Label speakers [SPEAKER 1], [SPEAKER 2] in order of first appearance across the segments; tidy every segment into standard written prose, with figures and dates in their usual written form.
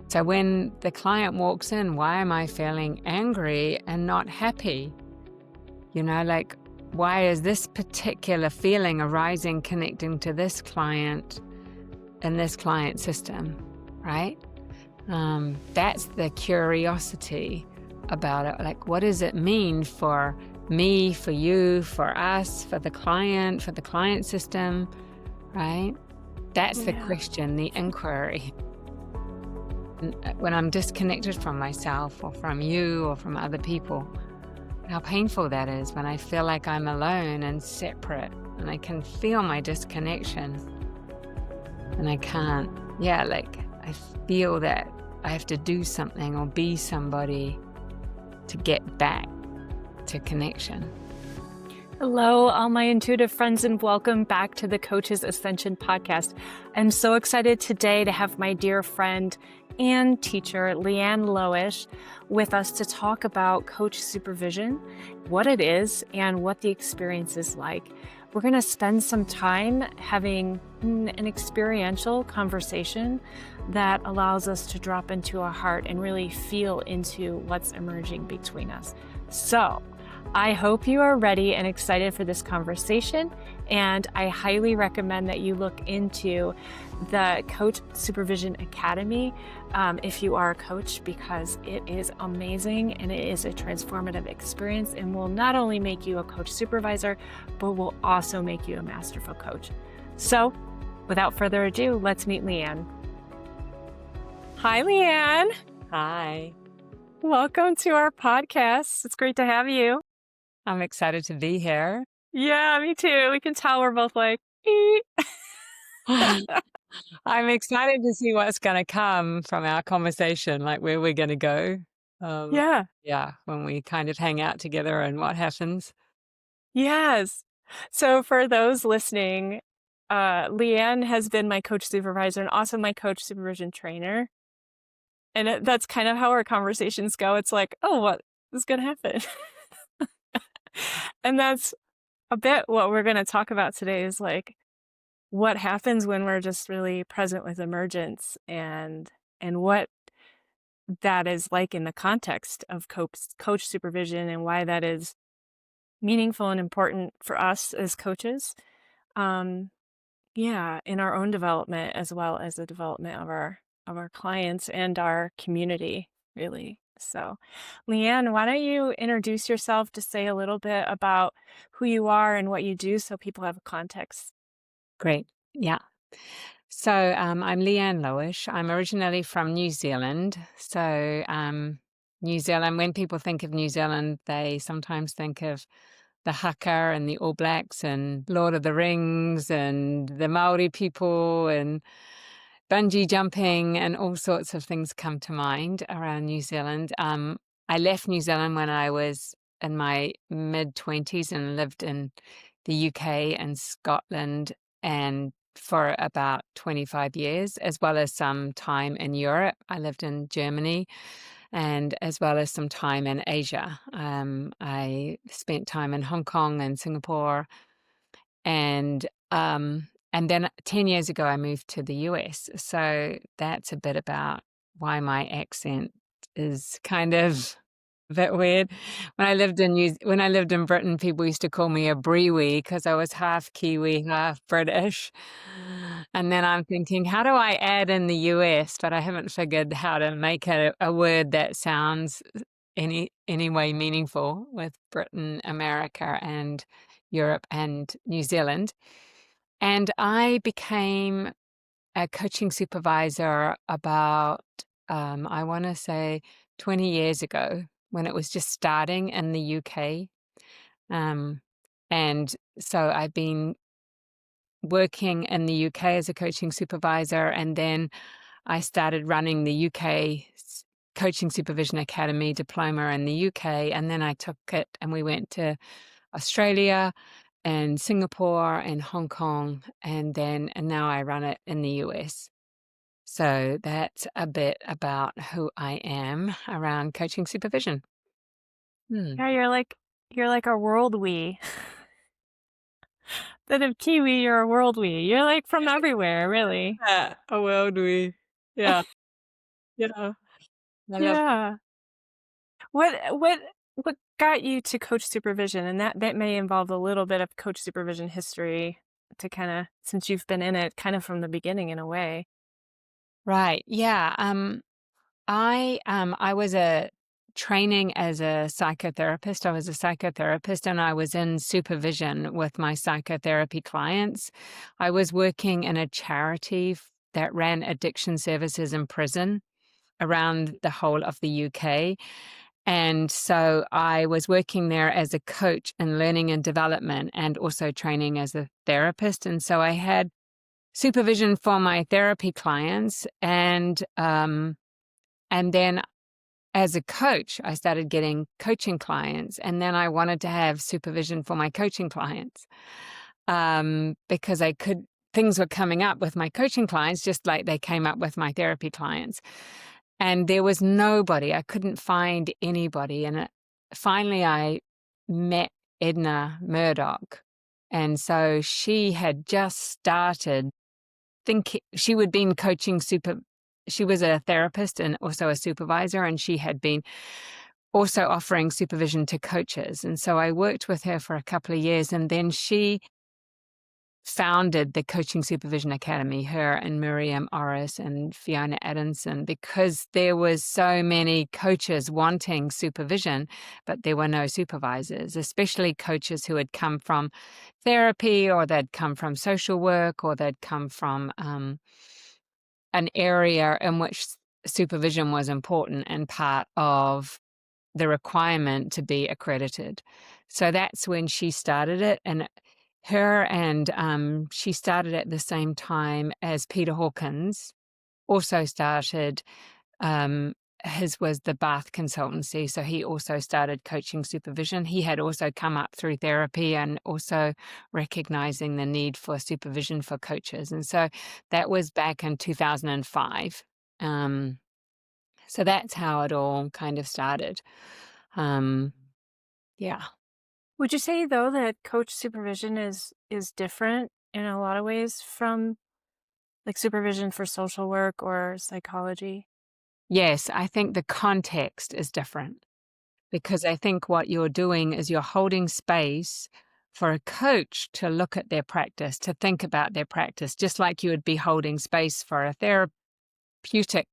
[SPEAKER 1] So when the client walks in, why am I feeling angry and not happy? Like, why is this particular feeling arising, connecting to this client in this client system, right? That's the curiosity about it. Like, what does it mean for me, for you, for us, for the client system, right? That's the question, the inquiry. When I'm disconnected from myself or from you or from other people, how painful that is when I feel like I'm alone and separate and I can feel my disconnection and I can't, I feel that I have to do something or be somebody to get back to connection.
[SPEAKER 2] Hello, all my intuitive friends, and welcome back to the Coach's Ascension Podcast. I'm so excited today to have my dear friend and teacher, Leanne Lowish, with us to talk about coach supervision, what it is, and what the experience is like. We're going to spend some time having an experiential conversation that allows us to drop into our heart and really feel into what's emerging between us. So, I hope you are ready and excited for this conversation, and I highly recommend that you look into the Coach Supervision Academy if you are a coach, because it is amazing and it is a transformative experience and will not only make you a coach supervisor, but will also make you a masterful coach. So, without further ado, let's meet Leanne. Hi, Leanne.
[SPEAKER 1] Hi.
[SPEAKER 2] Welcome to our podcast. It's great to have you.
[SPEAKER 1] I'm excited to be here.
[SPEAKER 2] Yeah, me too. We can tell we're both like,
[SPEAKER 1] I'm excited to see what's going to come from our conversation, like where we're going to go. When we kind of hang out together and what happens.
[SPEAKER 2] Yes. So for those listening, Leanne has been my coach supervisor and also my coach supervision trainer. And that's kind of how our conversations go. It's like, oh, what is going to happen? And that's a bit what we're going to talk about today, is like what happens when we're just really present with emergence, and what that is like in the context of coach supervision, and why that is meaningful and important for us as coaches. In our own development, as well as the development of our clients and our community, really. So, Leanne, why don't you introduce yourself to say a little bit about who you are and what you do so people have a context?
[SPEAKER 1] Great. Yeah. So I'm Leanne Lowish. I'm originally from New Zealand. So New Zealand, when people think of New Zealand, they sometimes think of the haka and the All Blacks and Lord of the Rings and the Maori people and bungee jumping, and all sorts of things come to mind around New Zealand. I left New Zealand when I was in my mid-20s and lived in the UK and Scotland and for about 25 years, as well as some time in Europe. I lived in Germany, and as well as some time in Asia. I spent time in Hong Kong and Singapore, and then 10 years ago, I moved to the US. So that's a bit about why my accent is kind of a bit weird. When I lived in Britain, people used to call me a brewie because I was half Kiwi, half British. And then I'm thinking, how do I add in the US? But I haven't figured how to make a word that sounds any way meaningful with Britain, America, and Europe and New Zealand. And I became a coaching supervisor about, I want to say 20 years ago, when it was just starting in the UK. And so I've been working in the UK as a coaching supervisor, and then I started running the UK Coaching Supervision Academy diploma in the UK, and then I took it and we went to Australia and Singapore and Hong Kong, and now I run it in the US. So that's a bit about who I am around coaching supervision.
[SPEAKER 2] Yeah, you're like a world we. Instead of Kiwi, you're a world we. You're like from everywhere, really.
[SPEAKER 1] Yeah, a world we. Yeah. you know, I love.
[SPEAKER 2] Yeah. What got you to coach supervision? And that may involve a little bit of coach supervision history to kinda since you've been in it kind of from the beginning in a way.
[SPEAKER 1] Right. Yeah. I was a training as a psychotherapist. I was a psychotherapist and I was in supervision with my psychotherapy clients. I was working in a charity that ran addiction services in prison around the whole of the UK. And so I was working there as a coach in learning and development and also training as a therapist. And so I had supervision for my therapy clients and then as a coach, I started getting coaching clients, and then I wanted to have supervision for my coaching clients because things were coming up with my coaching clients just like they came up with my therapy clients. And there was nobody, I couldn't find anybody. And finally, I met Edna Murdoch. And so she had just started she had been coaching she was a therapist and also a supervisor, and she had been also offering supervision to coaches. And so I worked with her for a couple of years, and then she founded the Coaching Supervision Academy, her and Miriam Orris and Fiona Adamson, because there was so many coaches wanting supervision, but there were no supervisors, especially coaches who had come from therapy or they'd come from social work or they'd come from an area in which supervision was important and part of the requirement to be accredited. So that's when she started it, and she started at the same time as Peter Hawkins also started. His was the Bath consultancy, so he also started coaching supervision. He had also come up through therapy and also recognizing the need for supervision for coaches. And so that was back in 2005. So that's how it all kind of started. Yeah.
[SPEAKER 2] Would you say though that coach supervision is different in a lot of ways from like supervision for social work or psychology?
[SPEAKER 1] Yes, I think the context is different because I think what you're doing is you're holding space for a coach to look at their practice, to think about their practice, just like you would be holding space for a therapeutic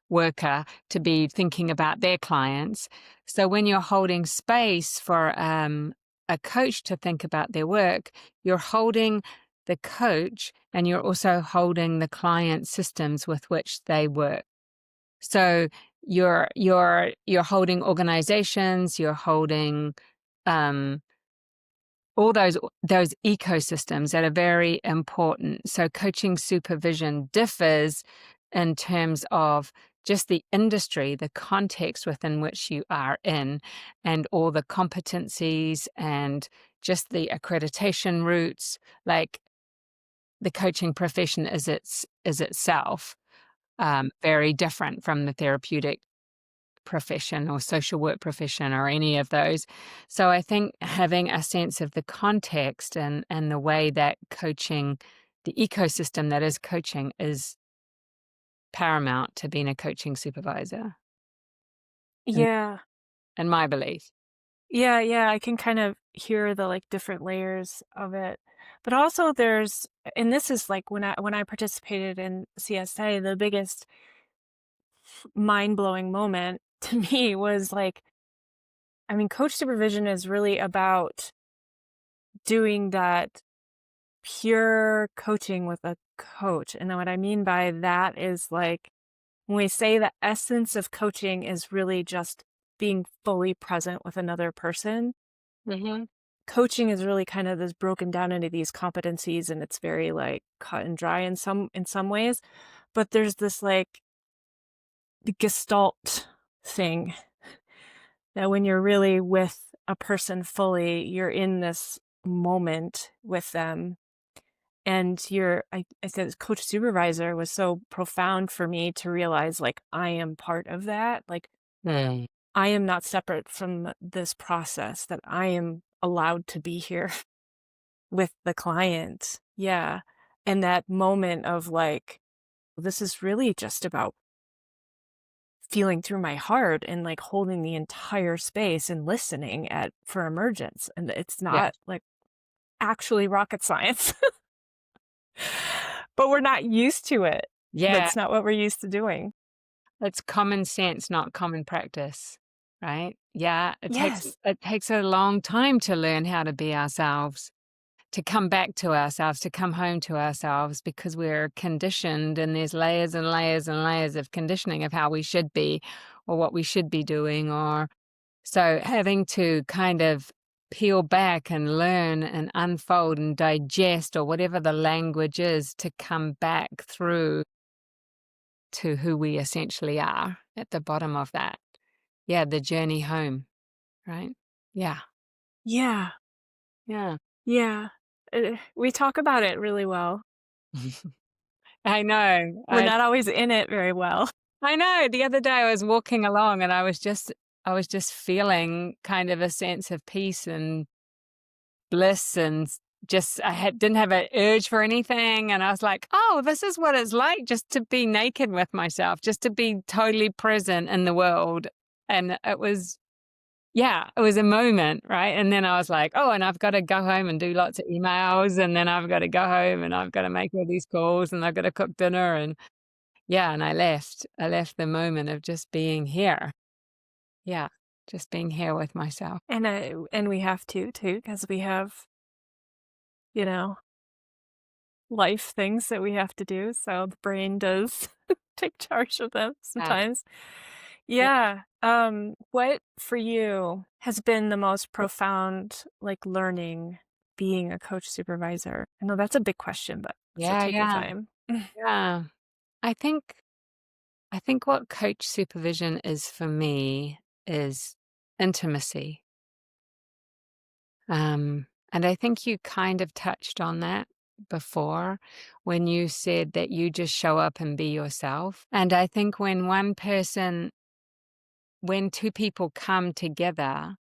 [SPEAKER 1] worker to be thinking about their clients. So when you're holding space for a coach to think about their work, you're holding the coach and you're also holding the client systems with which they work. So you're holding organizations, you're holding um, all those ecosystems that are very important. So coaching supervision differs in terms of just the industry, the context within which you are in, and all the competencies and just the accreditation routes. Like the coaching profession is itself very different from the therapeutic profession or social work profession or any of those. So I think having a sense of the context and the way that coaching, the ecosystem that is coaching, is paramount to being a coaching supervisor, in,
[SPEAKER 2] Yeah.
[SPEAKER 1] in my belief.
[SPEAKER 2] Yeah, I can kind of hear the like different layers of it. But also there's and this is like when I participated in CSA, the biggest mind-blowing moment to me was like I mean coach supervision is really about doing that pure coaching with a coach. And then what I mean by that is like when we say the essence of coaching is really just being fully present with another person,
[SPEAKER 1] Hmm.
[SPEAKER 2] coaching is really kind of this broken down into these competencies and it's very like cut and dry in some ways. But there's this like gestalt thing that when you're really with a person fully, you're in this moment with them. And I said coach supervisor was so profound for me to realize like I am part of that. Like
[SPEAKER 1] Mm.
[SPEAKER 2] I am not separate from this process, that I am allowed to be here with the client. Yeah. And that moment of like, this is really just about feeling through my heart and like holding the entire space and listening for emergence. And it's
[SPEAKER 1] Yeah.
[SPEAKER 2] not like actually rocket science, but we're not used to it.
[SPEAKER 1] Yeah.
[SPEAKER 2] That's not what we're used to doing.
[SPEAKER 1] It's common sense, not common practice, right? Yeah,
[SPEAKER 2] Yes.
[SPEAKER 1] it takes a long time to learn how to be ourselves, to come back to ourselves, to come home to ourselves because we're conditioned and there's layers and layers and layers of conditioning of how we should be or what we should be doing or so having to kind of peel back and learn and unfold and digest or whatever the language is to come back through to who we essentially are at the bottom of that. Yeah, the journey home, right? Yeah,
[SPEAKER 2] Yeah.
[SPEAKER 1] yeah.
[SPEAKER 2] Yeah. We talk about it really well.
[SPEAKER 1] I know.
[SPEAKER 2] We're not always in it very well.
[SPEAKER 1] I know. The other day I was walking along and I was just feeling kind of a sense of peace and bliss and just didn't have an urge for anything and I was like, "Oh, this is what it's like just to be naked with myself, just to be totally present in the world." And it was a moment, right? And then I was like, "Oh, and I've got to go home and do lots of emails, and then I've got to go home and I've got to make all these calls and I've got to cook dinner." And yeah, and I left. I left the moment of just being here. Yeah, just being here with myself.
[SPEAKER 2] And we have to too, because we have, you know, life things that we have to do. So the brain does take charge of them
[SPEAKER 1] Yeah.
[SPEAKER 2] sometimes.
[SPEAKER 1] Yeah.
[SPEAKER 2] Yeah. What for you has been the most profound like learning being a coach supervisor? I know that's a big question, but so
[SPEAKER 1] Yeah,
[SPEAKER 2] take your
[SPEAKER 1] yeah.
[SPEAKER 2] time.
[SPEAKER 1] Yeah. I think I think what coach supervision is for me is intimacy. And I think you kind of touched on that before when you said that you just show up and be yourself. And I think when two people come together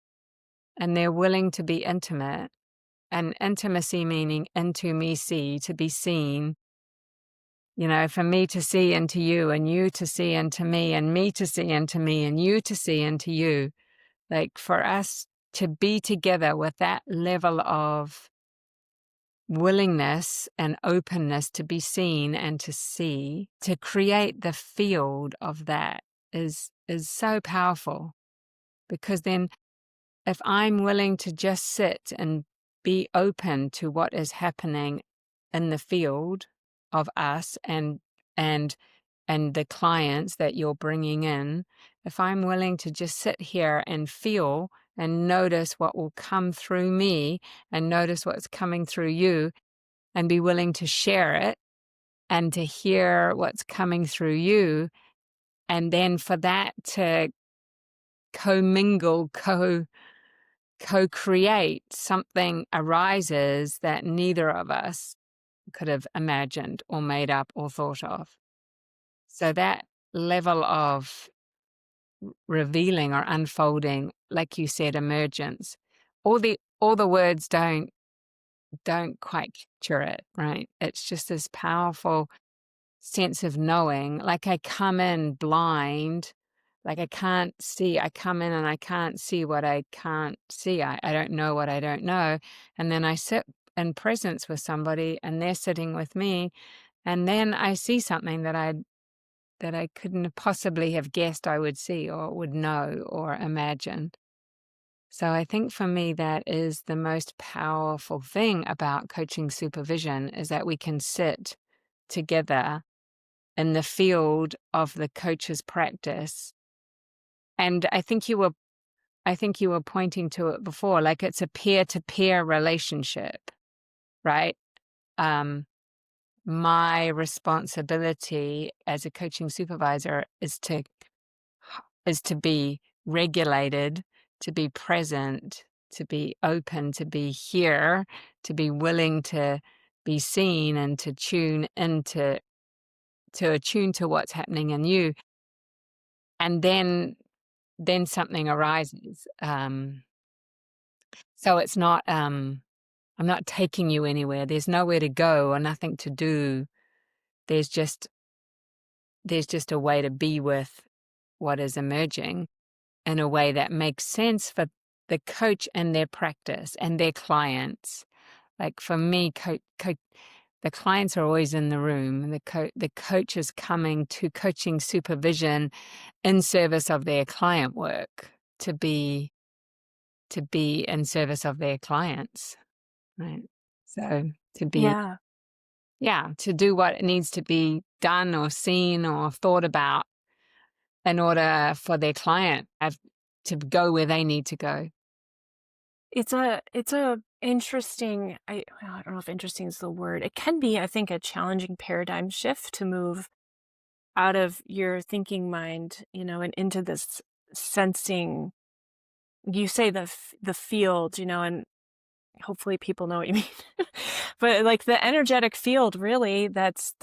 [SPEAKER 1] and they're willing to be intimate, and intimacy meaning into me see, to be seen, for me to see into you and you to see into me and me to see into me and you to see into you, like for us to be together with that level of willingness and openness to be seen and to see, to create the field of that is so powerful because then if I'm willing to just sit and be open to what is happening in the field of us and and the clients that you're bringing in, if I'm willing to just sit here and feel and notice what will come through me and notice what's coming through you and be willing to share it and to hear what's coming through you, and then for that to commingle, co-create, something arises that neither of us could have imagined or made up or thought of. So that level of revealing or unfolding, like you said, emergence, all the words don't quite capture it, right? It's just this powerful sense of knowing, like I come in blind, like I can't see. I come in and I can't see what I can't see. I don't know what I don't know. And then I sit in presence with somebody and they're sitting with me. And then I see something that I couldn't possibly have guessed I would see or would know or imagine. So I think for me, that is the most powerful thing about coaching supervision is that we can sit together in the field of the coach's practice. And I think you were pointing to it before, like it's a peer-to-peer relationship, right? Um, my responsibility as a coaching supervisor is to be regulated, to be present, to be open, to be here, to be willing to be seen and to tune into to attune to what's happening in you. And then something arises. So it's not I'm not taking you anywhere. There's nowhere to go or nothing to do. There's just a way to be with what is emerging in a way that makes sense for the coach and their practice and their clients. Like for me, the clients are always in the room, and the coach is coming to coaching supervision in service of their client work to be in service of their clients, right? So to be,
[SPEAKER 2] Yeah.
[SPEAKER 1] yeah, to do what needs to be done or seen or thought about in order for their client to go where they need to go.
[SPEAKER 2] It's a interesting, well, I don't know if interesting is the word. It can be, I think, a challenging paradigm shift to move out of your thinking mind, and into this sensing. You say the field, and hopefully people know what you mean. But like the energetic field, really, that's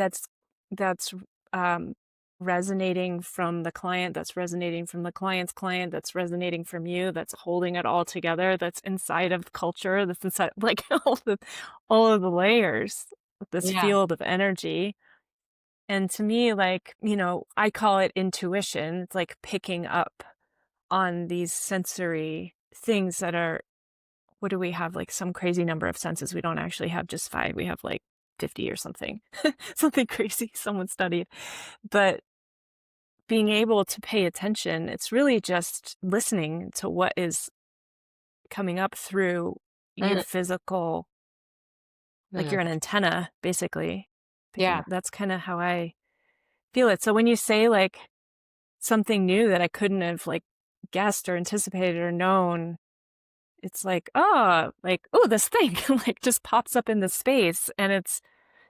[SPEAKER 2] um resonating from the client, that's resonating from the client's client, that's resonating from you, that's holding it all together, that's inside of culture, that's inside like all of the layers of this
[SPEAKER 1] Yeah.
[SPEAKER 2] field of energy. And to me, like, I call it intuition. It's like picking up on these sensory things that are, what do we have? Like some crazy number of senses. We don't actually have just five. We have like 50 or something, something crazy someone studied. But being able to pay attention, it's really just listening to what is coming up through your
[SPEAKER 1] Mm,
[SPEAKER 2] physical, like
[SPEAKER 1] mm.
[SPEAKER 2] you're an antenna, basically. Picking
[SPEAKER 1] Yeah.
[SPEAKER 2] up. That's kind of how I feel it. So when you say like something new that I couldn't have like guessed or anticipated or known, it's like, oh, this thing like just pops up in the space. And it's,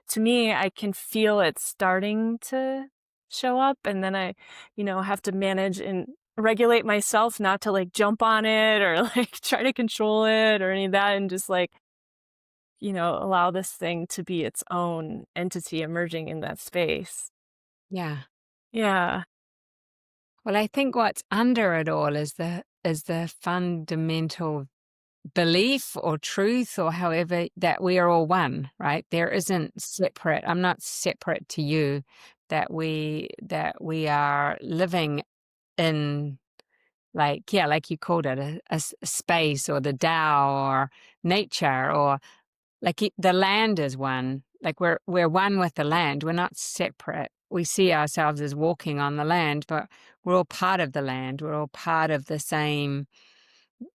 [SPEAKER 2] to me, I can feel it starting to show up. And then I, have to manage and regulate myself not to like jump on it or like try to control it or any of that. And just like, allow this thing to be its own entity emerging in that space.
[SPEAKER 1] Yeah.
[SPEAKER 2] Yeah.
[SPEAKER 1] Well, I think what's under it all is the fundamental belief or truth or however that we are all one, right? There isn't separate. I'm not separate to you. That we are living in, like, yeah, like you called it, a space or the Tao or nature, or like the land is one. Like we're one with the land. We're not separate. We see ourselves as walking on the land, but we're all part of the land. We're all part of the same.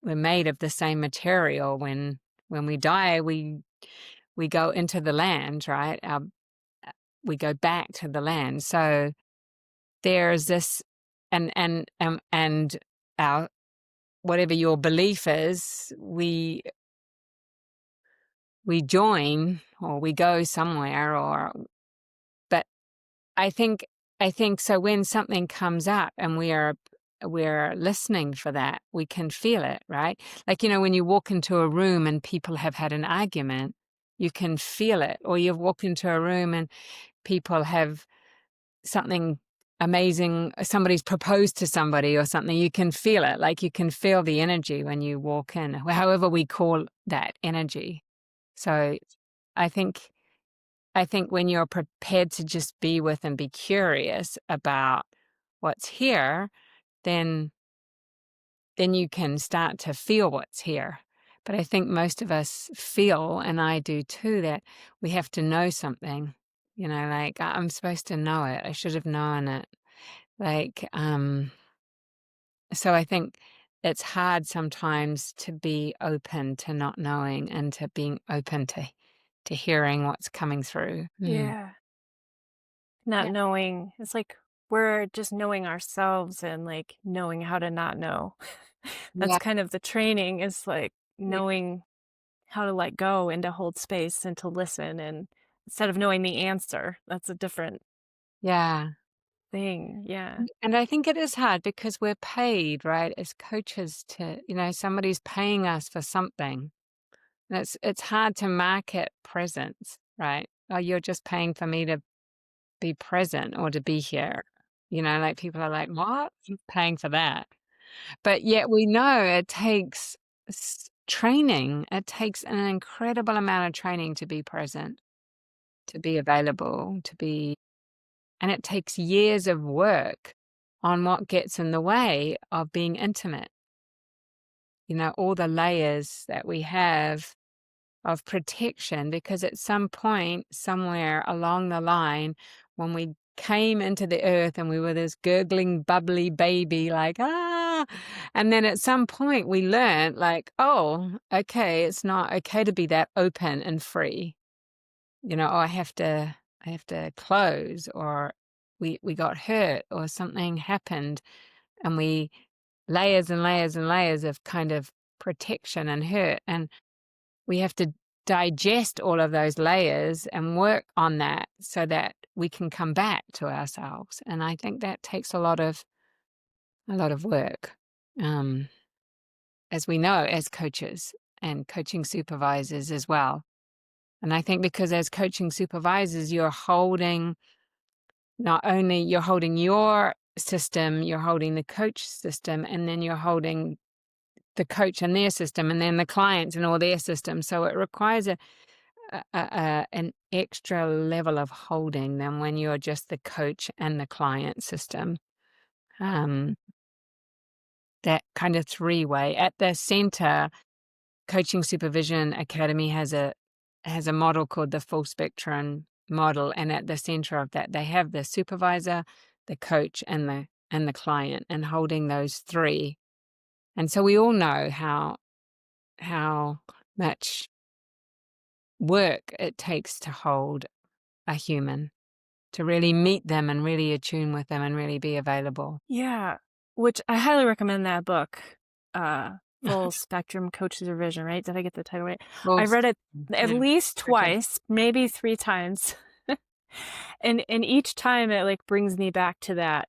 [SPEAKER 1] We're made of the same material. When we die, we go into the land, right? We go back to the land. So there's this, and our whatever your belief is, we join or we go somewhere, or but I think so when something comes up and we're listening for that, we can feel it, right? Like, when you walk into a room and people have had an argument, you can feel it. Or you've walked into a room and people have something amazing, somebody's proposed to somebody or something, you can feel it. Like you can feel the energy when you walk in, however we call that energy. So I think I think when you're prepared to just be with and be curious about what's here, then you can start to feel what's here. But I think most of us feel, and I do too, that we have to know something. Like I'm supposed to know it. I should have known it. Like, so I think it's hard sometimes to be open to not knowing and to being open to hearing what's coming through. Mm.
[SPEAKER 2] Yeah. Not
[SPEAKER 1] Yeah.
[SPEAKER 2] knowing. It's like we're just knowing ourselves and like knowing how to not know. That's
[SPEAKER 1] Yeah.
[SPEAKER 2] kind of the training, is like knowing how to let go and to hold space and to listen, and instead of knowing the answer. That's a different
[SPEAKER 1] Yeah.
[SPEAKER 2] thing. Yeah.
[SPEAKER 1] And I think it is hard because we're paid, right, as coaches somebody's paying us for something. And it's hard to market presence, right? Oh, you're just paying for me to be present or to be here. Like people are like, what? I'm paying for that. But yet we know it takes training. It takes an incredible amount of training to be present, to be available, and it takes years of work on what gets in the way of being intimate. All the layers that we have of protection, because at some point, somewhere along the line, when we came into the earth and we were this gurgling, bubbly baby, like, and then at some point we learned, like, oh, okay, it's not okay to be that open and free. Oh, I have to close, or we got hurt, or something happened, and we layers and layers and layers of kind of protection and hurt, and we have to digest all of those layers and work on that so that we can come back to ourselves. And I think that takes a lot of work, as we know, as coaches and coaching supervisors as well. And I think because as coaching supervisors, you're holding your system, you're holding the coach system, and then you're holding the coach and their system, and then the clients and all their systems. So it requires an extra level of holding than when you're just the coach and the client system. That kind of three-way. At the center, Coaching Supervision Academy has a model called the full spectrum model, and at the center of that, they have the supervisor, the coach, and the client, and holding those three. And so we all know how much work it takes to hold a human, to really meet them and really attune with them and really be available.
[SPEAKER 2] Yeah, which I highly recommend that book, Full Spectrum Coach Supervision, right? Did I get the title right? I read it at least twice, maybe 3 times. And each time it like brings me back to that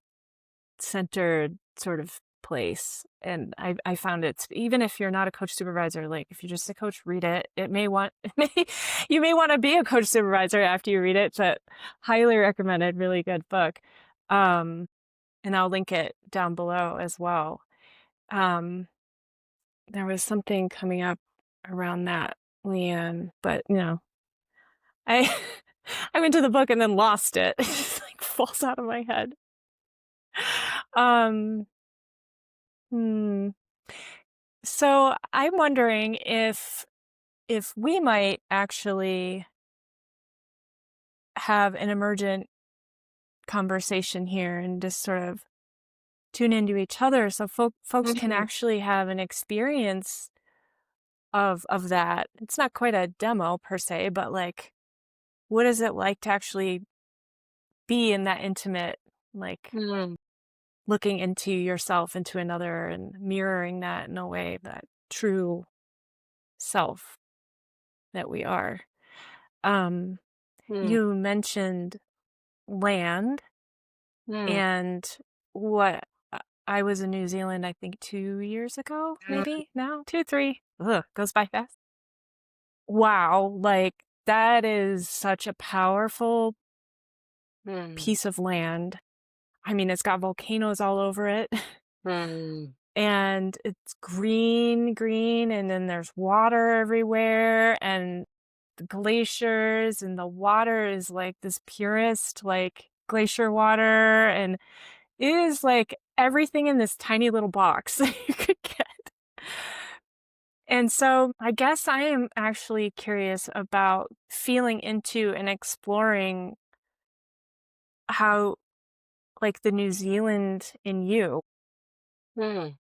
[SPEAKER 2] centered sort of place. And I found it, even if you're not a coach supervisor, like if you're just a coach, read it. You may want to be a coach supervisor after you read it. But highly recommended, really good book. And I'll link it down below as well. There was something coming up around that, Leanne, but I I went to the book and then lost it. It just like falls out of my head. So I'm wondering if we might actually have an emergent conversation here and just sort of tune into each other so folks can actually have an experience of that. It's not quite a demo per se, but like, what is it like to actually be in that intimate, like looking into yourself, into another, and mirroring that in a way, that true self that we are. You mentioned land, and what I was in New Zealand, I think 2 years ago, maybe now 2, 3. Ugh, goes by fast. Wow, like that is such a powerful piece of land. I mean, it's got volcanoes all over it. And it's green, and then there's water everywhere, and the glaciers, and the water is like this purest, like glacier water, and it is like everything in this tiny little box that you could get. And so I guess I am actually curious about feeling into and exploring how, like, the New Zealand in you.
[SPEAKER 1] Very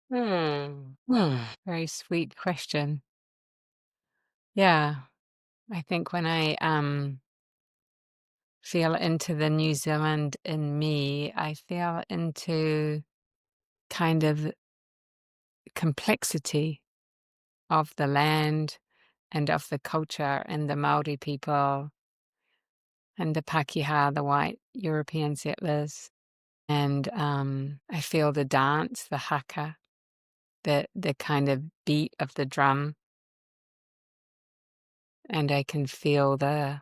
[SPEAKER 1] sweet question. Yeah, I think when I feel into the New Zealand in me, I feel into kind of complexity of the land and of the culture and the Maori people and the Pakeha, the white European settlers. And I feel the dance, the haka, the kind of beat of the drum. And I can feel the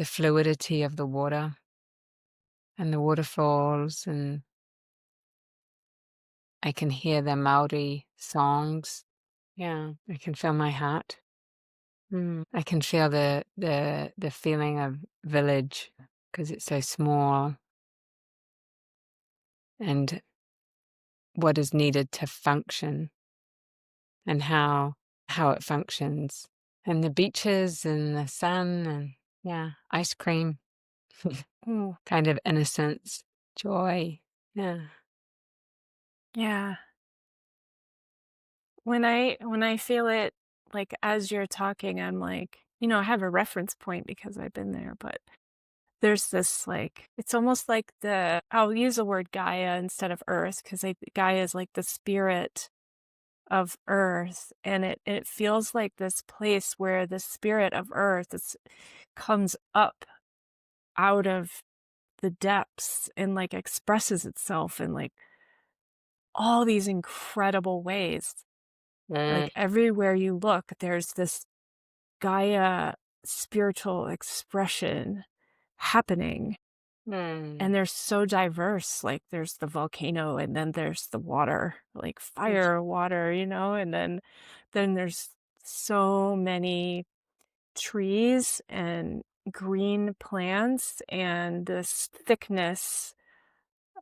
[SPEAKER 1] fluidity of the water and the waterfalls, and I can hear the Maori songs. Yeah, I can feel my heart. I can feel the feeling of village because it's so small, and what is needed to function and how it functions. And the beaches and the sun and, yeah, ice cream,
[SPEAKER 2] Ooh,
[SPEAKER 1] kind of innocence, joy. Yeah.
[SPEAKER 2] yeah. When I feel it, like, as you're talking, I'm like, I have a reference point because I've been there, but there's this, like, it's almost like I'll use the word Gaia instead of Earth, 'cause Gaia is like the spirit of Earth, and it feels like this place where the spirit of Earth comes up out of the depths and, like, expresses itself in, like, all these incredible ways.
[SPEAKER 1] Mm,
[SPEAKER 2] Like, everywhere you look, there's this Gaia spiritual expression happening,
[SPEAKER 1] mm,
[SPEAKER 2] and they're so diverse. Like, there's the volcano, and then there's the water, like fire, water, and then there's so many trees and green plants and this thickness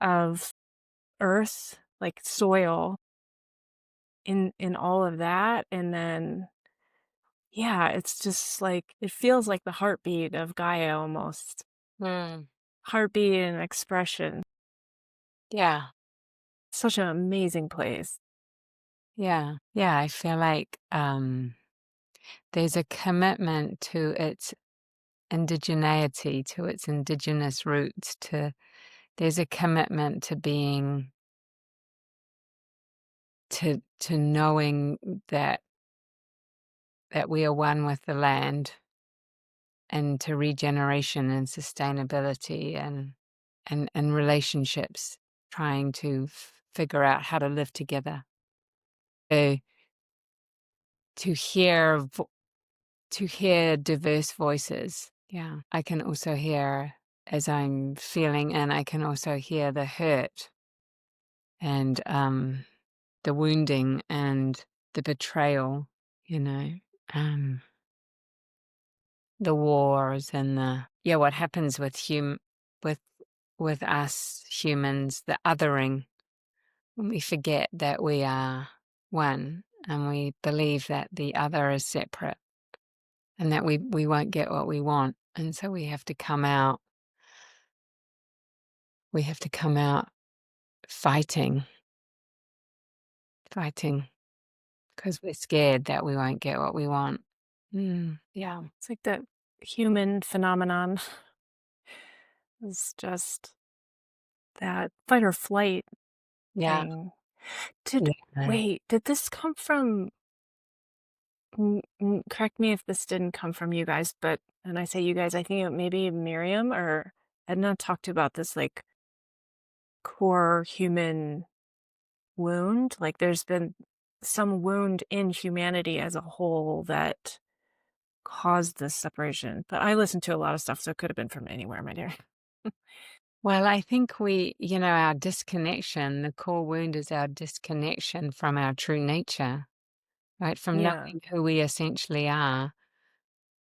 [SPEAKER 2] of earth, like soil in all of that, and then yeah, it's just like it feels like the heartbeat of Gaia almost.
[SPEAKER 1] mm.
[SPEAKER 2] Heartbeat and expression.
[SPEAKER 1] Yeah.
[SPEAKER 2] Such an amazing place.
[SPEAKER 1] Yeah. Yeah. I feel like there's a commitment to its indigeneity, to its indigenous roots, there's a commitment to being to knowing that we are one with the land, and to regeneration and sustainability and relationships, trying to figure out how to live together. So to hear to hear diverse voices. Yeah, I can also hear, as I'm feeling, and I can also hear the hurt and the wounding and the betrayal, you know, um, the wars and what happens with with with us humans, the othering, when we forget that we are one and we believe that the other is separate and that we won't get what we want. And so we have to come out fighting, fighting, because we're scared that we won't get what we want. Yeah.
[SPEAKER 2] It's like the human phenomenon is just that fight or flight
[SPEAKER 1] Yeah.
[SPEAKER 2] thing. Did
[SPEAKER 1] Yeah.
[SPEAKER 2] Wait, did this come from correct me if this didn't come from you guys, but and I say you guys, I think it maybe Miriam or Edna talked about this like core human wound. Like there's been some wound in humanity as a whole that caused this separation. But I listened to a lot of stuff, so it could have been from anywhere, my dear.
[SPEAKER 1] Well, I think our disconnection, the core wound is our disconnection from our true nature, right? From
[SPEAKER 2] Yeah.
[SPEAKER 1] knowing who we essentially are,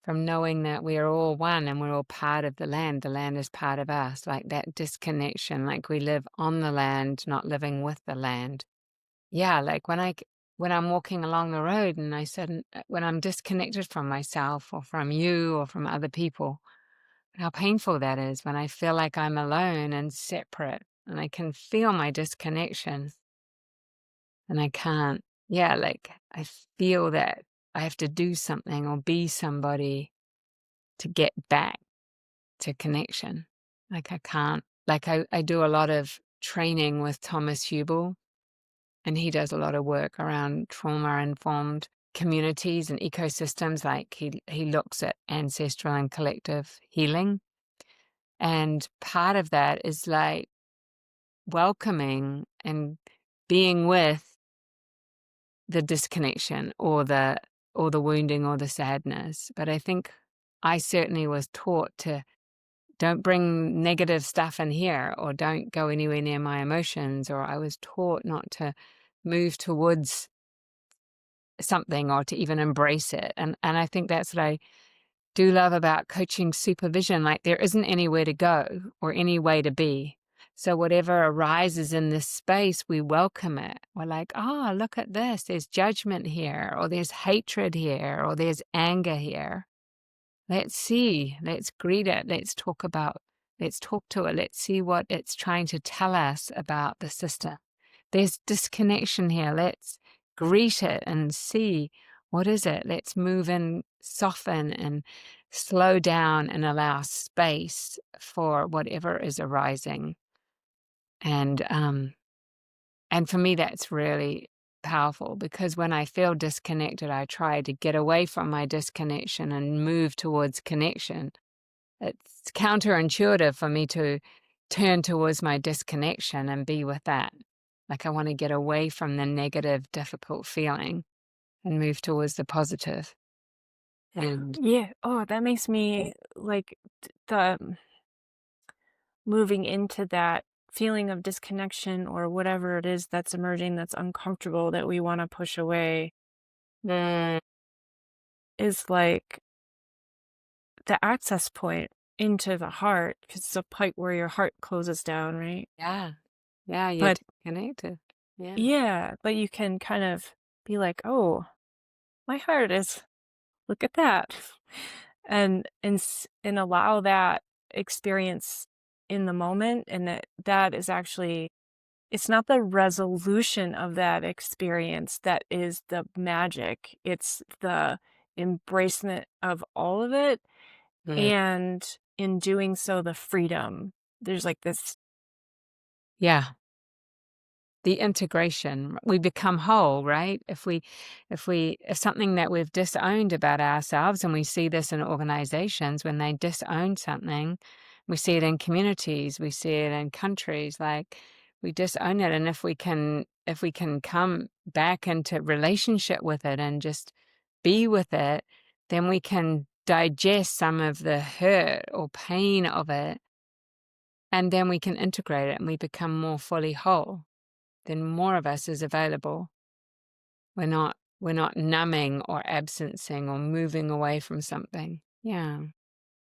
[SPEAKER 1] from knowing that we are all one and we're all part of the land is part of us, like that disconnection, like we live on the land, not living with the land. Yeah, like when I'm walking along the road and when I'm disconnected from myself or from you or from other people, how painful that is when I feel like I'm alone and separate and I can feel my disconnection and I can't, yeah, like I feel that I have to do something or be somebody to get back to connection. Like I can't, like I do a lot of training with Thomas Hubel, and he does a lot of work around trauma informed communities and ecosystems. Like he looks at ancestral and collective healing. And part of that is like welcoming and being with the disconnection or the wounding or the sadness. But I think I certainly was taught to don't bring negative stuff in here or don't go anywhere near my emotions, or I was taught not to move towards something or to even embrace it. And I think that's what I do love about coaching supervision. Like there isn't anywhere to go or any way to be. So whatever arises in this space, we welcome it. We're like, oh, look at this. There's judgment here, or there's hatred here, or there's anger here. Let's see. Let's greet it. Let's talk to it. Let's see what it's trying to tell us about the system. There's disconnection here. Let's greet it and see, what is it. Let's move in, soften, and slow down and allow space for whatever is arising. And for me, that's really powerful, because when I feel disconnected, I try to get away from my disconnection and move towards connection. It's counterintuitive for me to turn towards my disconnection and be with that. Like, I want to get away from the negative, difficult feeling and move towards the positive. And
[SPEAKER 2] Yeah. Oh, that makes me like the moving into that feeling of disconnection or whatever it is that's emerging that's uncomfortable that we want to push away
[SPEAKER 1] mm,
[SPEAKER 2] is like the access point into the heart, 'cause it's a point where your heart closes down, right?
[SPEAKER 1] yeah, yeah, you're
[SPEAKER 2] But
[SPEAKER 1] connected. Yeah,
[SPEAKER 2] yeah, but you can kind of be like, "Oh, my heart is look at that." And allow that experience in the moment, and that is actually it's not the resolution of that experience that is the magic. It's the embracement of all of it,
[SPEAKER 1] mm,
[SPEAKER 2] and in doing so, the freedom. There's like this.
[SPEAKER 1] yeah. The integration, we become whole, right? If something that we've disowned about ourselves, and we see this in organizations when they disown something, we see it in communities, we see it in countries, like, we disown it. And if we can come back into relationship with it and just be with it, then we can digest some of the hurt or pain of it, and then we can integrate it and we become more fully whole. Then more of us is available. We're not numbing or absencing or moving away from something. Yeah.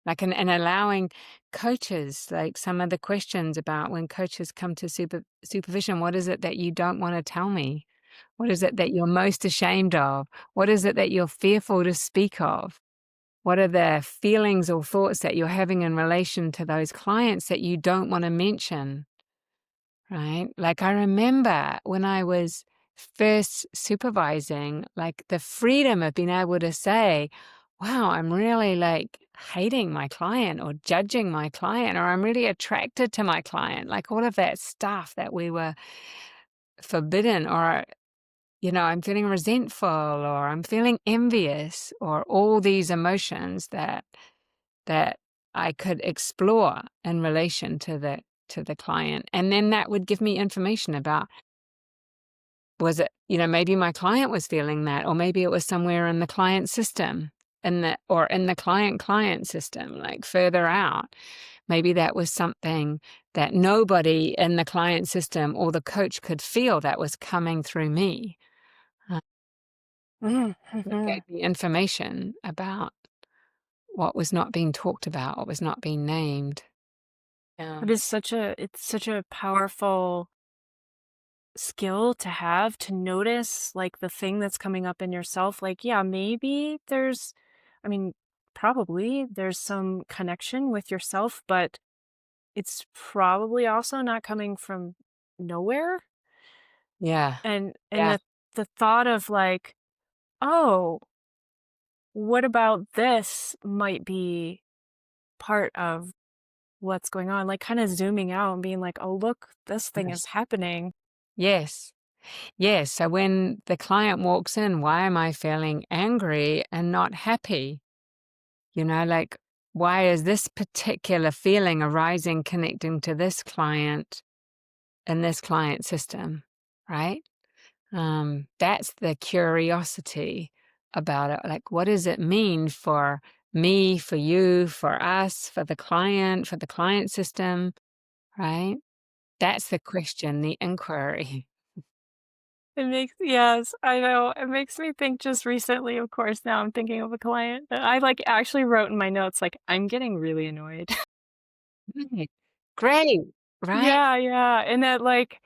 [SPEAKER 1] Like, and allowing coaches, like, some of the questions about when coaches come to supervision, what is it that you don't want to tell me? What is it that you're most ashamed of? What is it that you're fearful to speak of? What are the feelings or thoughts that you're having in relation to those clients that you don't want to mention? Right? Like, I remember when I was first supervising, like, the freedom of being able to say, wow, I'm really, like, hating my client or judging my client, or I'm really attracted to my client. Like, all of that stuff that we were forbidden, or, I'm feeling resentful, or I'm feeling envious, or all these emotions that I could explore in relation to the client. And then that would give me information about, was it, maybe my client was feeling that, or maybe it was somewhere in the client system, or in the client system, like, further out. Maybe that was something that nobody in the client system or the coach could feel, that was coming through me. Uh, It
[SPEAKER 2] Mhm.
[SPEAKER 1] gave me information about what was not being talked about, what was not being named. Yeah.
[SPEAKER 2] But it's such a powerful skill to have, to notice like the thing that's coming up in yourself. Like, yeah, maybe I mean, probably there's some connection with yourself, but it's probably also not coming from nowhere.
[SPEAKER 1] Yeah.
[SPEAKER 2] And
[SPEAKER 1] Yeah.
[SPEAKER 2] the thought of like, oh, what about this might be part of what's going on, like kind of zooming out and being like, oh, look, this thing is
[SPEAKER 1] Yes.
[SPEAKER 2] happening.
[SPEAKER 1] Yes. Yes. So when the client walks in, why am I feeling angry and not happy? Like, why is this particular feeling arising, connecting to this client in this client system, right? That's the curiosity about it. Like, what does it mean for me, for you, for us, for the client system, right? That's the question, the inquiry.
[SPEAKER 2] It makes yes, I know. It makes me think just recently, of course, now I'm thinking of a client that I, like, actually wrote in my notes, like, "I'm getting really annoyed."
[SPEAKER 1] Right. Great. right?
[SPEAKER 2] Yeah, yeah. And that like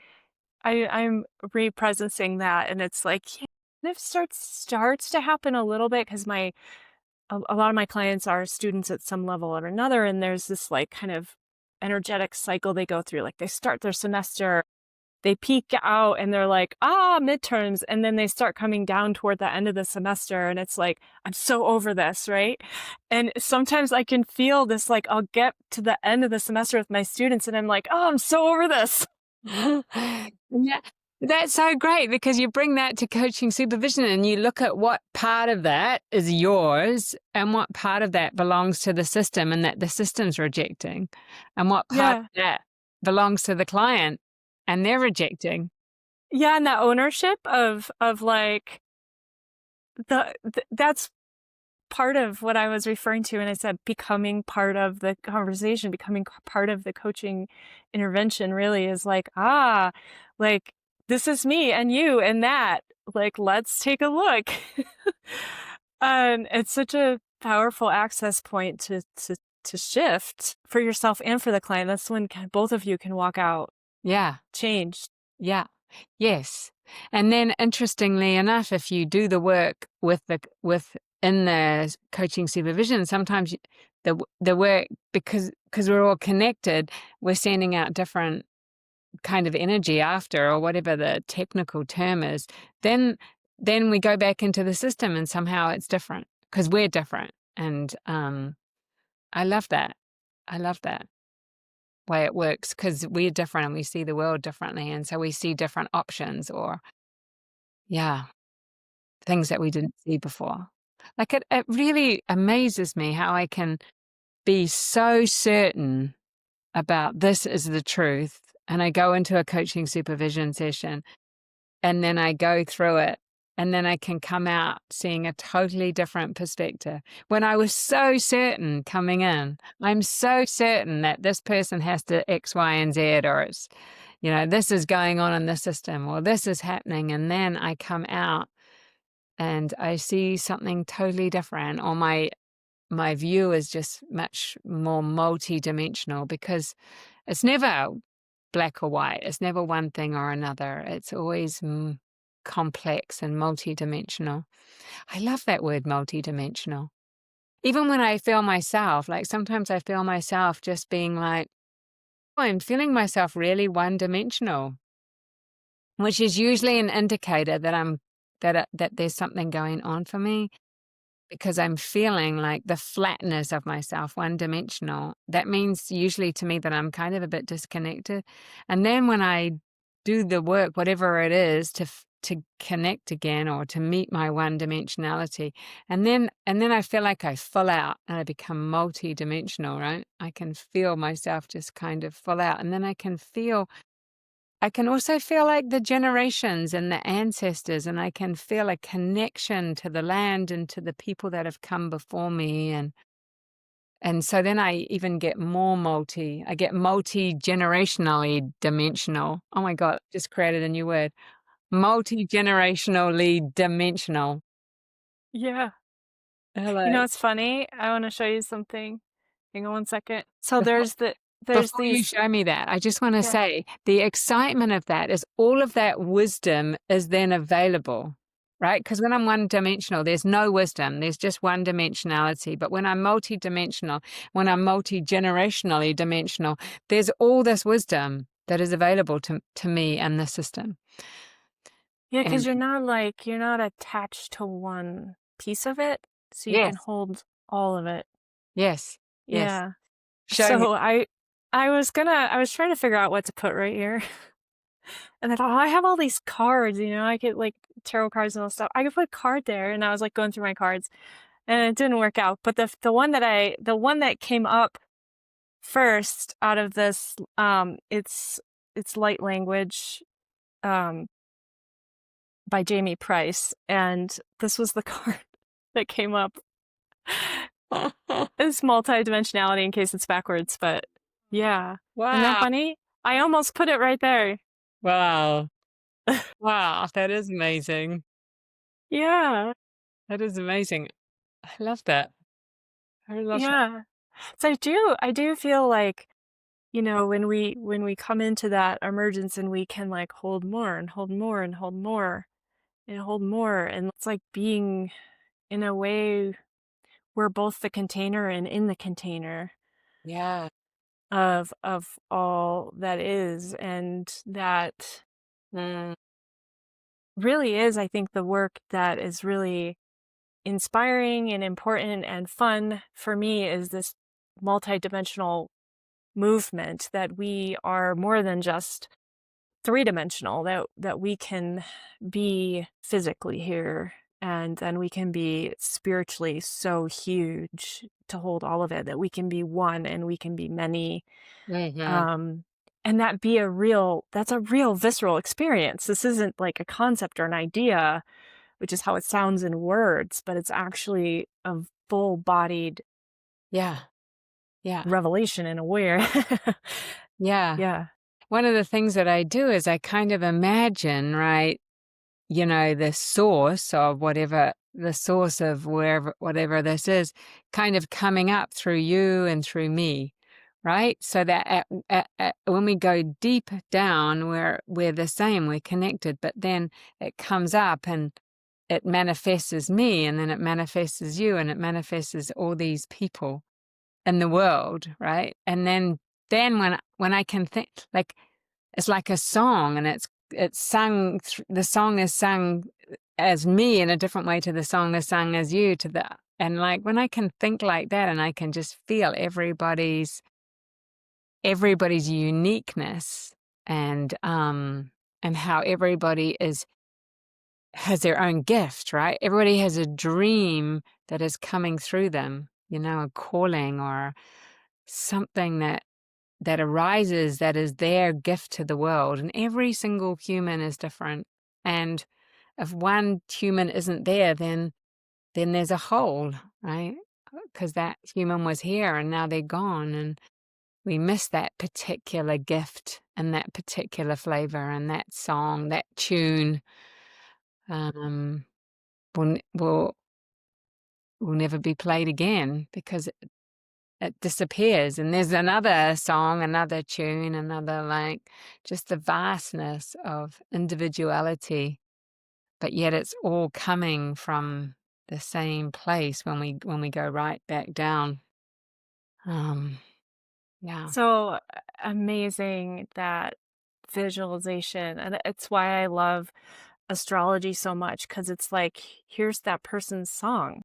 [SPEAKER 2] I'm represencing that and it's like yeah, and it starts to happen a little bit because my a lot of my clients are students at some level or another, and there's this like kind of energetic cycle they go through. Like they start their semester, they peak out and they're like, ah, midterms. And then they start coming down toward the end of the semester. And it's like, I'm so over this, right? And sometimes I can feel this, like, I'll get to the end of the semester with my students and I'm like, oh, I'm so over this.
[SPEAKER 1] Yeah, that's so great because you bring that to coaching supervision and you look at what part of that is yours and what part of that belongs to the system and that the system's rejecting, and what part of
[SPEAKER 2] Yeah.
[SPEAKER 1] that belongs to the client and they're rejecting.
[SPEAKER 2] Yeah. And that ownership of like, that's part of what I was referring to when I said becoming part of the conversation, becoming part of the coaching intervention really is like, ah, like this is me and you and that. Like, let's take a look. And it's such a powerful access point to shift for yourself and for the client. That's when both of you can walk out
[SPEAKER 1] Yeah,
[SPEAKER 2] changed.
[SPEAKER 1] yeah, yes. And then interestingly enough, if you do the work with in the coaching supervision, sometimes the work, because we're all connected, we're sending out different kind of energy after, or whatever the technical term is, then we go back into the system and somehow it's different because we're different. And I love that. I love that way it works because we're different and we see the world differently. And so we see different options, or, yeah, things that we didn't see before. Like it really amazes me how I can be so certain about this is the truth. And I go into a coaching supervision session and then I go through it, and then I can come out seeing a totally different perspective. When I was so certain coming in, I'm so certain that this person has to X, Y, and Z, or it's, this is going on in the system, or this is happening. And then I come out and I see something totally different, or my view is just much more multi-dimensional, because it's never black or white. It's never one thing or another. It's always complex and multi-dimensional. I love that word, multi-dimensional. Even when I feel myself, like sometimes I feel myself just being like, oh, I'm feeling myself really one-dimensional, which is usually an indicator that that there's something going on for me, because I'm feeling like the flatness of myself, one dimensional. That means usually to me that I'm kind of a bit disconnected. And then when I do the work, whatever it is, to connect again, or to meet my one dimensionality, and then I feel like I full out and I become multi-dimensional, right? I can feel myself just kind of full out. And then I can also feel like the generations and the ancestors, and I can feel a connection to the land and to the people that have come before me. And so then I even get I get multi-generationally dimensional. Oh my God, just created a new word. Multi-generationally dimensional.
[SPEAKER 2] Yeah.
[SPEAKER 1] I
[SPEAKER 2] You know,
[SPEAKER 1] like,
[SPEAKER 2] it's funny. I want to show you something. Hang on one second. So
[SPEAKER 1] before,
[SPEAKER 2] there's
[SPEAKER 1] before you
[SPEAKER 2] these
[SPEAKER 1] show me that, I just want to
[SPEAKER 2] yeah.
[SPEAKER 1] say the excitement of that is all of that wisdom is then available. Right? Because when I'm one dimensional, there's no wisdom. There's just one dimensionality. But when I'm multi-dimensional, when I'm multi-generationally dimensional, there's all this wisdom that is available to me and the system.
[SPEAKER 2] Yeah, because
[SPEAKER 1] And
[SPEAKER 2] you're not attached to one piece of it, so you can
[SPEAKER 1] yes,
[SPEAKER 2] hold all of it.
[SPEAKER 1] yes, yes.
[SPEAKER 2] Yeah.
[SPEAKER 1] Show me.
[SPEAKER 2] So I was trying to figure out what to put right here. And I thought, oh, I have all these cards, I could like tarot cards and all stuff. I could put a card there, and I was like going through my cards, and it didn't work out. But the one that came up first out of this, it's Light Language, um, by Jamie Price, and this was the card that came up. It's multidimensionality in case it's backwards, but yeah. Isn't that
[SPEAKER 1] Wow.
[SPEAKER 2] funny? I almost put it right there.
[SPEAKER 1] Wow. Wow. That is amazing.
[SPEAKER 2] Yeah.
[SPEAKER 1] That is amazing. I love that. I love that.
[SPEAKER 2] Yeah. So I do feel like, when we come into that emergence and we can like hold more and hold more and hold more and hold more, and it's like being in a way we're both the container and in the container
[SPEAKER 1] Yeah.
[SPEAKER 2] of all that is, and that
[SPEAKER 1] Mm.
[SPEAKER 2] really is, I think, the work that is really inspiring and important and fun for me is this multidimensional movement that we are more than just three-dimensional, that we can be physically here, and then we can be spiritually so huge to hold all of it, that we can be one and we can be many,
[SPEAKER 1] Mhm.
[SPEAKER 2] um and that's a real visceral experience. This isn't like a concept or an idea, which is how it sounds in words, but it's actually a full-bodied
[SPEAKER 1] Yeah. Yeah.
[SPEAKER 2] revelation in a way.
[SPEAKER 1] Yeah.
[SPEAKER 2] Yeah.
[SPEAKER 1] One of the things that I do is I kind of imagine, right, the source of whatever the source of wherever whatever this is kind of coming up through you and through me, right? So that when we go deep down, we're the same, we're connected, but then it comes up and it manifests as me, and then it manifests as you, and it manifests as all these people in the world, right? And then when I can think, like, it's like a song, and it's sung. The song is sung as me in a different way to the song is sung as you to the. And like when I can think like that, and I can just feel everybody's uniqueness, and how everybody has their own gift, right? Everybody has a dream that is coming through them, a calling or something that arises that is their gift to the world. And every single human is different. And if one human isn't there, then there's a hole, right? Because that human was here and now they're gone. And we miss that particular gift and that particular flavor and that song, that tune. Um, will will never be played again because it disappears, and there's another song, another tune, another, like, just the vastness of individuality, but yet it's all coming from the same place when we go right back down. Um, yeah.
[SPEAKER 2] So amazing, that visualization. And it's why I love astrology so much, because it's like, here's that person's song.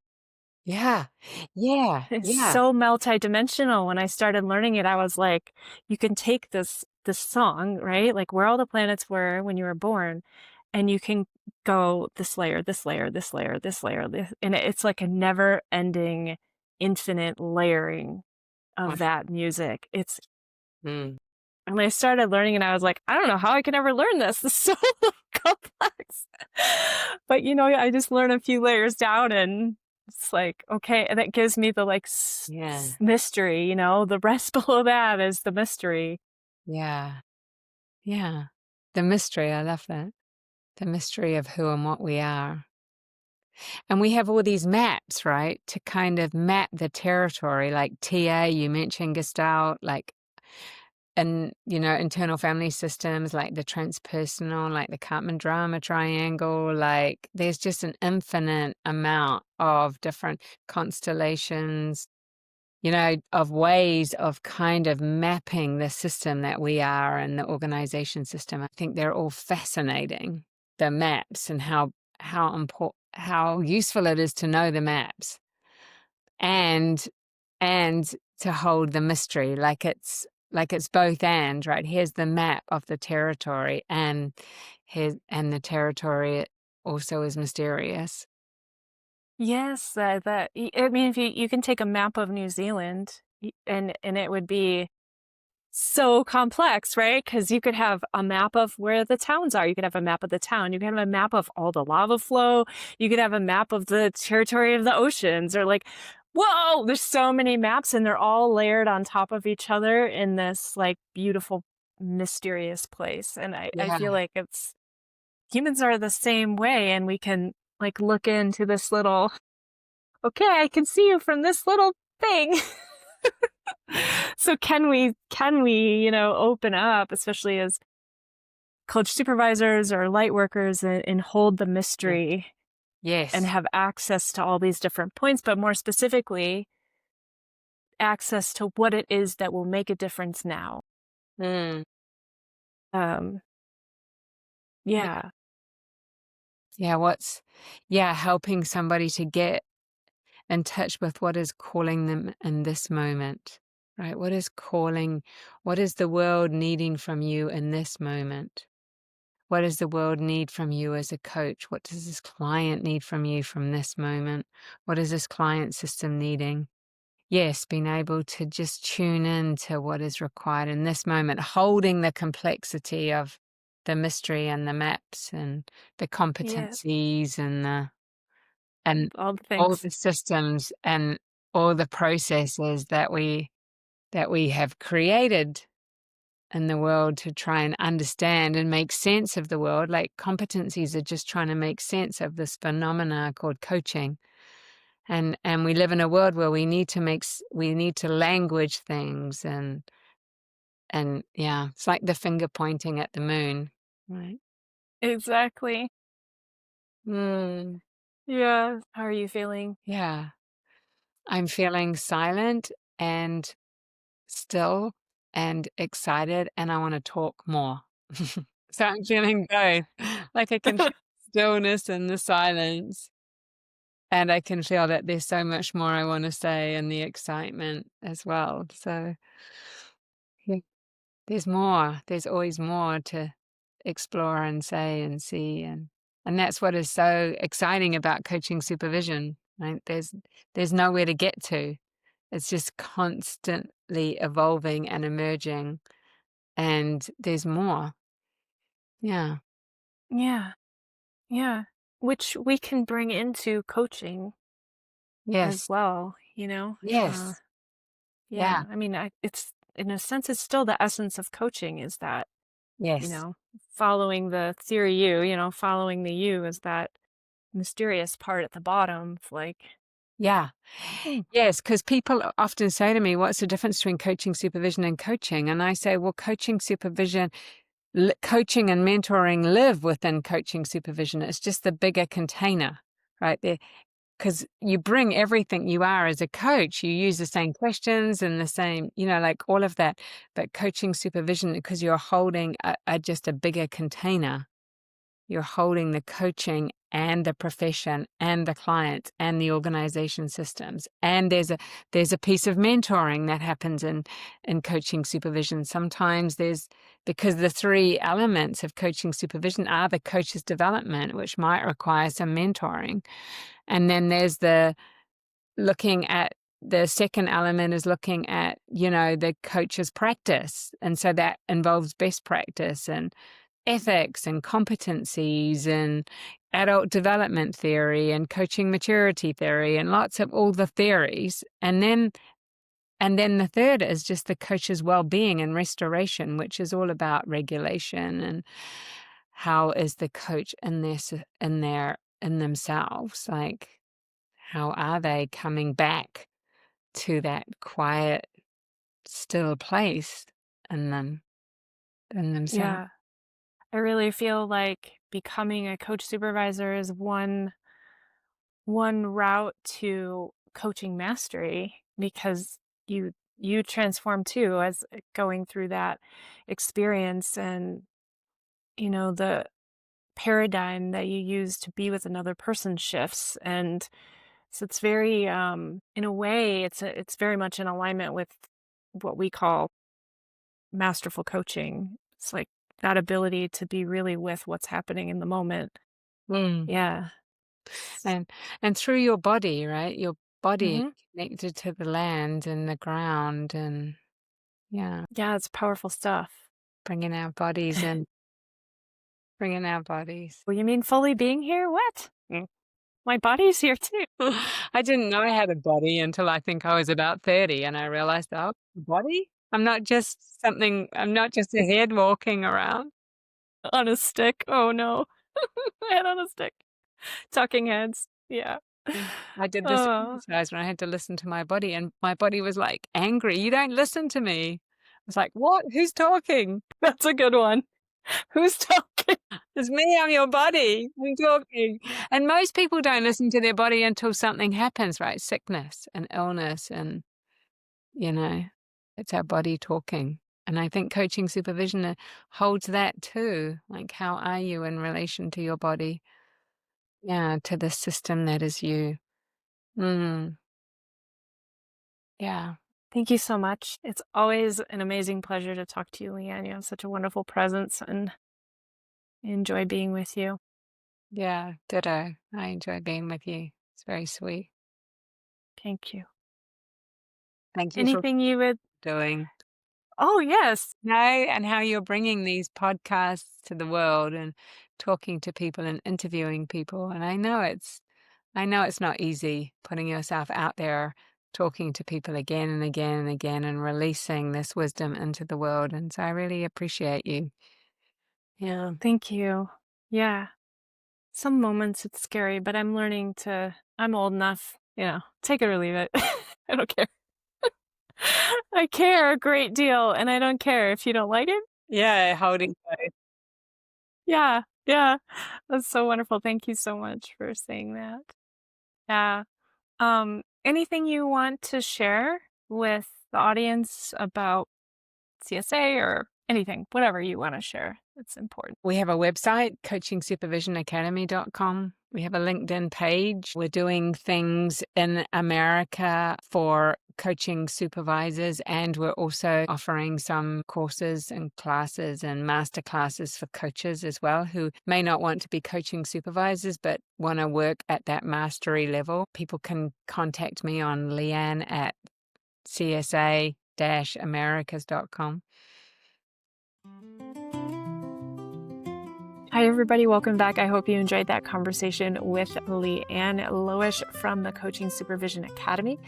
[SPEAKER 1] Yeah. Yeah.
[SPEAKER 2] It's
[SPEAKER 1] Yeah.
[SPEAKER 2] so multidimensional. When I started learning it, I was like, you can take this song, right? Like where all the planets were when you were born, and you can go this layer, this layer, this layer, this layer, and it's like a never ending, infinite layering of that music. It's
[SPEAKER 1] Mm.
[SPEAKER 2] And when I started learning it, I was like, I don't know how I can ever learn this. This is so complex. But I just learn a few layers down, and it's like, okay. And that gives me the like
[SPEAKER 1] Yeah.
[SPEAKER 2] mystery, the rest below that is the mystery.
[SPEAKER 1] Yeah. Yeah. The mystery, I love that. The mystery of who and what we are. And we have all these maps, right, to kind of map the territory, like TA, you mentioned Gestalt, like, and, internal family systems, like the transpersonal, like the Karpman drama triangle, like there's just an infinite amount of different constellations, of ways of kind of mapping the system that we are and the organization system. I think they're all fascinating, the maps, and how useful it is to know the maps and to hold the mystery, like it's both and, right? Here's the map of the territory, and the territory also is mysterious.
[SPEAKER 2] Yes, I mean, if you can take a map of New Zealand, and it would be so complex, right? Because you could have a map of where the towns are. You could have a map of the town. You could have a map of all the lava flow. You could have a map of the territory of the oceans, or like, whoa, there's so many maps, and they're all layered on top of each other in this like beautiful, mysterious place. And I
[SPEAKER 1] Yeah,
[SPEAKER 2] feel like humans are the same way, and we can like look into this little, okay, I can see you from this little thing. So can we open up, especially as coach supervisors or light workers, and hold the
[SPEAKER 1] Yeah.
[SPEAKER 2] mystery and
[SPEAKER 1] Yes.
[SPEAKER 2] have access to all these different points, but more specifically, access to what it is that will make a difference now.
[SPEAKER 1] Mm.
[SPEAKER 2] Um,
[SPEAKER 1] Yeah.
[SPEAKER 2] yeah.
[SPEAKER 1] Yeah. Yeah, helping somebody to get in touch with what is calling them in this moment, right? What is the world needing from you in this moment? What does the world need from you as a coach? What does this client need from you from this moment? What is this client system needing? Yes, being able to just tune in to what is required in this moment, holding the complexity of the mystery and the maps and the
[SPEAKER 2] Yeah.
[SPEAKER 1] competencies and
[SPEAKER 2] All the
[SPEAKER 1] all
[SPEAKER 2] things.
[SPEAKER 1] the systems and all the processes that we have created in the world to try and understand and make sense of the world. Like competencies are just trying to make sense of this phenomena called coaching. And we live in a world where we need to language things and yeah, it's like the finger pointing at the moon. Right.
[SPEAKER 2] Exactly.
[SPEAKER 1] Mm,
[SPEAKER 2] Yeah. How are you feeling?
[SPEAKER 1] yeah. I'm feeling silent and still and excited, and I want to talk more. So I'm feeling both. Like I can feel stillness and the silence, and I can feel that there's so much more I want to say and the excitement as well. So yeah, there's more. There's always more to explore and say and see, and that's what is so exciting about coaching supervision. Right? There's nowhere to get to. It's just constantly evolving and emerging, and there's more. Yeah.
[SPEAKER 2] Yeah. Yeah. Which we can bring into coaching as
[SPEAKER 1] Yes.
[SPEAKER 2] well.
[SPEAKER 1] Yes. Yeah.
[SPEAKER 2] Yeah. I mean, it's in a sense, it's still the essence of coaching is that, you
[SPEAKER 1] Yes.
[SPEAKER 2] know, following the theory following the you is that mysterious part at the bottom. It's like,
[SPEAKER 1] Yeah.
[SPEAKER 2] hmm,
[SPEAKER 1] Yes, because people often say to me, "What's the difference between coaching supervision and coaching?" And I say, "Well, coaching and mentoring live within coaching supervision. It's just the bigger container, right there, because you bring everything you are as a coach. You use the same questions and the same, like all of that. But coaching supervision, because you're holding just a bigger container. You're holding the coaching and the profession and the clients and the organization systems. And there's a piece of mentoring that happens in coaching supervision. Sometimes because the three elements of coaching supervision are the coach's development, which might require some mentoring. And then there's the second element is looking at, the coach's practice. And so that involves best practice and ethics and competencies and adult development theory and coaching maturity theory and lots of all the theories. And then the third is just the coach's well-being and restoration, which is all about regulation and how is the coach in themselves, like how are they coming back to that quiet, still place in themselves.
[SPEAKER 2] yeah. I really feel like becoming a coach supervisor is one route to coaching mastery because you transform too as going through that experience, and the paradigm that you use to be with another person shifts, and so it's very in a way it's very much in alignment with what we call masterful coaching. It's like that ability to be really with what's happening in the moment.
[SPEAKER 1] Mm.
[SPEAKER 2] Yeah.
[SPEAKER 1] And through your body, right? Your body is
[SPEAKER 2] Mhm.
[SPEAKER 1] connected to the land and the ground and yeah,
[SPEAKER 2] Yeah, it's powerful stuff.
[SPEAKER 1] bringing our bodies in, bringing our bodies.
[SPEAKER 2] Well, you mean fully being here? What? My body's here too.
[SPEAKER 1] I didn't know I had a body until I think I was about 30 and I realized, oh, a body? I'm not just a head walking around.
[SPEAKER 2] On a stick. Oh no. Head on a stick. Talking heads. Yeah.
[SPEAKER 1] I did this
[SPEAKER 2] Oh,
[SPEAKER 1] exercise when I had to listen to my body, and my body was, like, angry, "You don't listen to me." I was like, "What? Who's talking?"
[SPEAKER 2] that's a good one. Who's talking?
[SPEAKER 1] "It's me, I'm your body. I'm talking." And most people don't listen to their body until something happens, right? Sickness and illness and, you know, it's our body talking. And I think coaching supervision holds that too. Like, how are you in relation to your body? Yeah, to the system that is you. Mm, yeah.
[SPEAKER 2] Thank you so much. It's always an amazing pleasure to talk to you, Leanne. You have such a wonderful presence and I enjoy being with you.
[SPEAKER 1] Yeah, ditto. I enjoy being with you. It's very sweet.
[SPEAKER 2] Thank you.
[SPEAKER 1] Thank you for
[SPEAKER 2] Anything you would
[SPEAKER 1] doing.
[SPEAKER 2] Oh, yes.
[SPEAKER 1] No, and how you're bringing these podcasts to the world and talking to people and interviewing people. And I know it's not easy putting yourself out there, talking to people again and again and again and releasing this wisdom into the world. And so I really appreciate you. Yeah.
[SPEAKER 2] Thank you. Yeah. Some moments it's scary, but I'm old enough, take it or leave it. I don't care. I care a great deal, and I don't care if you don't like it.
[SPEAKER 1] Yeah, holding both.
[SPEAKER 2] Yeah, yeah. That's so wonderful. Thank you so much for saying that. Yeah. Anything you want to share with the audience about CSA or anything, whatever you want to share. It's important.
[SPEAKER 1] We have a website, coachingsupervisionacademy.com. We have a LinkedIn page. We're doing things in America for coaching supervisors, and we're also offering some courses and classes and master classes for coaches as well who may not want to be coaching supervisors but want to work at that mastery level. People can contact me on Leanne at csa-americas.com.
[SPEAKER 2] Hi, everybody. Welcome back. I hope you enjoyed that conversation with Leanne Lowish from the Coaching Supervision Academy.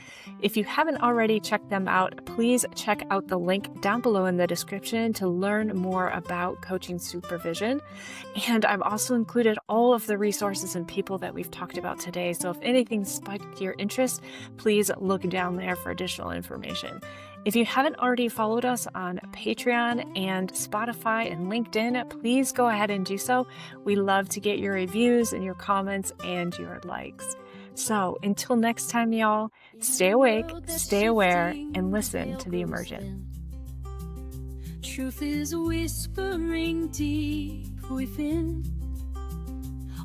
[SPEAKER 2] If you haven't already checked them out, please check out the link down below in the description to learn more about coaching supervision. And I've also included all of the resources and people that we've talked about today. So if anything spiked your interest, please look down there for additional information. If you haven't already followed us on Patreon and Spotify and LinkedIn, please go ahead and do so. We love to get your reviews and your comments and your likes. So until next time, y'all, stay awake, stay aware, and listen to the emergent.
[SPEAKER 3] Truth is whispering deep within.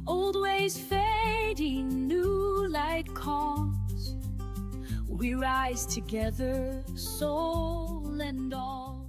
[SPEAKER 3] Old ways fading, new light calls. We rise together, soul and all.